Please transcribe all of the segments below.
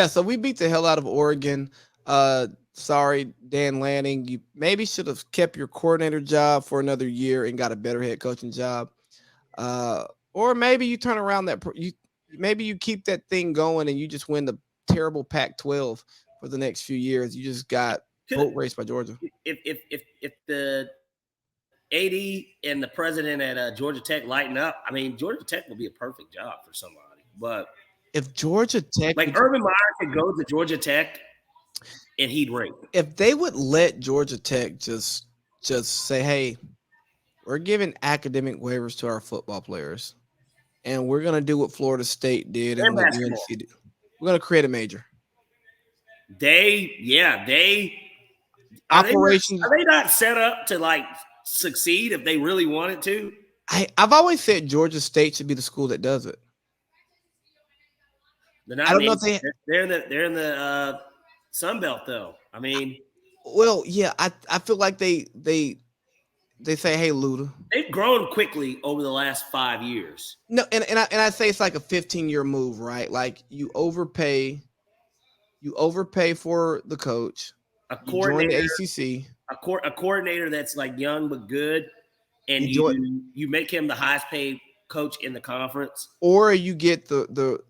Yeah, so we beat the hell out of Oregon. Sorry, Dan Lanning. You maybe should have kept your coordinator job for another year and got a better head coaching job. Uh, or maybe you turn around you maybe you keep that thing going and you just win the terrible Pac-12 for the next few years. You just got Could boat raced by Georgia. if the AD and the president at Georgia Tech lighten up, I mean Georgia Tech will be a perfect job for somebody. But If Georgia Tech like would, Urban Meyer could go to Georgia Tech and he'd rate. if they would let Georgia Tech just say, "Hey, we're giving academic waivers to our football players, and we're gonna do what Florida State did and And what basketball. UNC did. We're gonna create a major They operation." are they not set up to like succeed if they really wanted to? I've always said Georgia State should be the school that does it. They're I not don't in know the if they. they're in the Sun Belt though. I mean, Well, yeah, I feel like they say, "Hey, Luda." they've grown quickly over the last 5 years. No, and I say it's like a 15-year move, right? Like you overpay for the coach, A you join the coordinator, ACC, a coordinator that's like young but good, and you join, you make him the highest paid coach in the conference. or you get the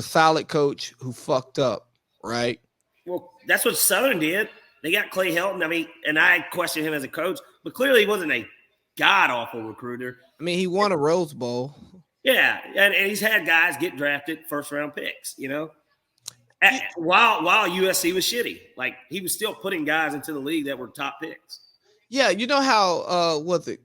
solid coach who fucked up, right? Well, that's what Southern did. They got Clay Helton. I mean, and I question him as a coach, but clearly he wasn't a god awful recruiter. I mean, he won a Rose Bowl. Yeah, and he's had guys get drafted first round picks. You know, Yeah, while USC was shitty, like he was still putting guys into the league that were top picks. yeah, you know how was it?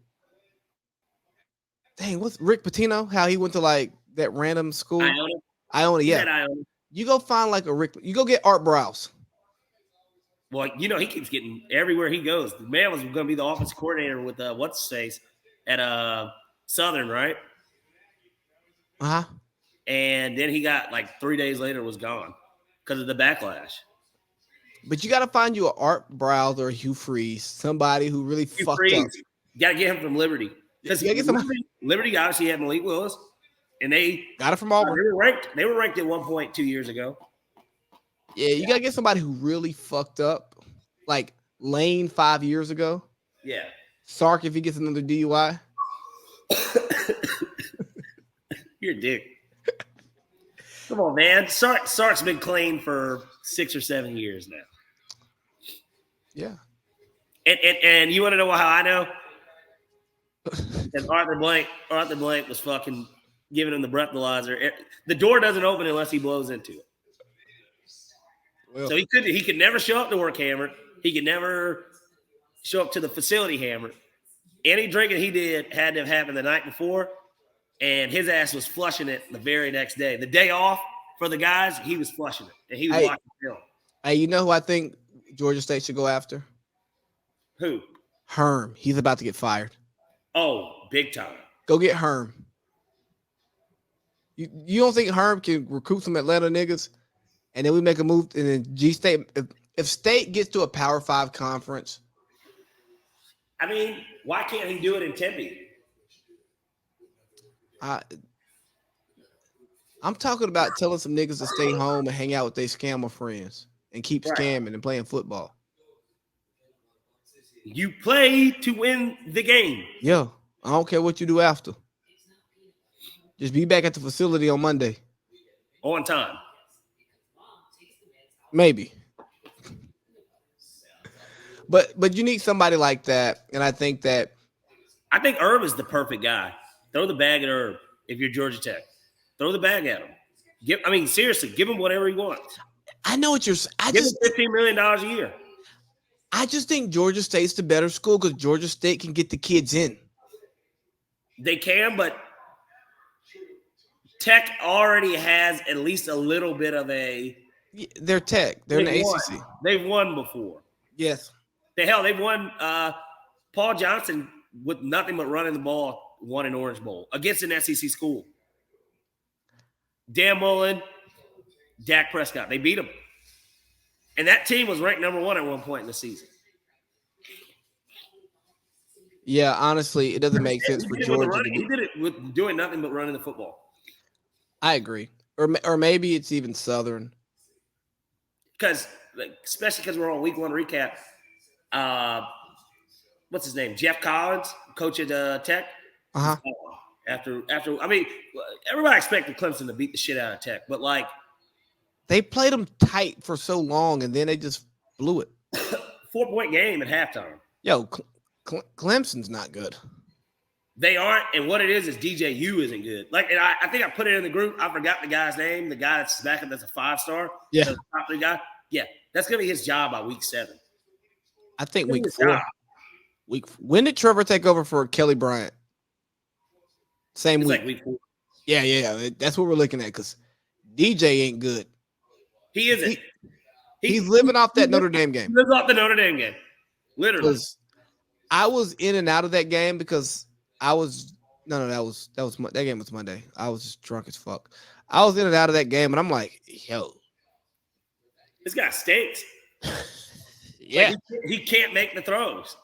Dang, what's Rick Pitino? How he went to like that random school? Iona, Iona, he's yeah. at Iona. You go find like a Rick. You go get Art Browse. Well, you know he keeps getting everywhere he goes. The man was going to be the offensive coordinator with what's his face at Southern, right? Uh huh. And then he got like 3 days later was gone because of the backlash. But you got to find you an Art Browse or a Hugh Freeze, somebody who really Hugh fucked up. Freeze, got to get him from Liberty because You got to get somebody. Liberty obviously had Malik Willis, and they Got it from Auburn. were ranked. They were ranked at 1.2 years ago. Yeah, you got to get somebody who really fucked up, like Lane 5 years ago. Yeah, Sark if he gets another DUI. you're a dick. Come on, man. Sark's been clean for 6 or 7 years now. Yeah. And you want to know how I know? Because Arthur Blank was fucking giving him the breathalyzer. The door doesn't open unless he blows into it. Well, So he could never show up to work hammered. He could never show up to the facility hammered. Any drinking he did had to have happened the night before, and his ass was flushing it the very next day. The day off for the guys, he was flushing it, and he was Hey. watching film. hey, you know who I think Georgia State should go after? Who? Herm. He's about to get fired. Oh, big time. Go get Herm. You don't think Herm can recruit some Atlanta niggas, and then we make a move, and then G State if State gets to a Power 5 conference, I mean, why can't he do it in Tempe? I'm talking about telling some niggas to stay home and hang out with their scammer friends and keep Right. scamming and playing football. You play to win the game. Yeah, I don't care what you do after. Just be back at the facility on Monday. On time. Maybe. But you need somebody like that, and I think that I think Herb is the perfect guy. Throw the bag at Herb if you're Georgia Tech. Throw the bag at him. Seriously, give him whatever he wants. I know what you're. Give him $15 million a year. I just think Georgia State's the better school because Georgia State can get the kids in. They can, but Tech already has at least a little bit of a. They're Tech. They're in the ACC. They've won before. Yes. They've won. Paul Johnson with nothing but running the ball won an Orange Bowl against an SEC school. Dan Mullen, Dak Prescott. They beat them. And that team was ranked number 1 at one point in the season. Yeah, honestly, it doesn't make sense for Georgia. He did it with doing nothing but running the football. I agree. Or maybe it's even Southern. because especially because we're on week 1 recap. What's his name? Jeff Collins, coach at Tech. Uh-huh. After, I mean, everybody expected Clemson to beat the shit out of Tech, but like they played them tight for so long, and then they just blew it. 4-point game at halftime. Yo, Clemson's not good. They aren't, and what it is DJU isn't good. Like, and I think I put it in the group. I forgot the guy's name. The guy that's back up that's a 5-star. Yeah, the top 3 guy. Yeah, that's gonna be his job by week 7. I think week 4. When did Trevor take over for Kelly Bryant? Same It's week. like week 4. Yeah. That's what we're looking at because DJ ain't good. He isn't. He's living off that Notre Dame game. He lives off the Notre Dame game. Literally. I was in and out of that game because I was that game was Monday. I was just drunk as fuck. I was in and out of that game, and I'm like, yo, this guy stinks. yeah, like he can't make the throws.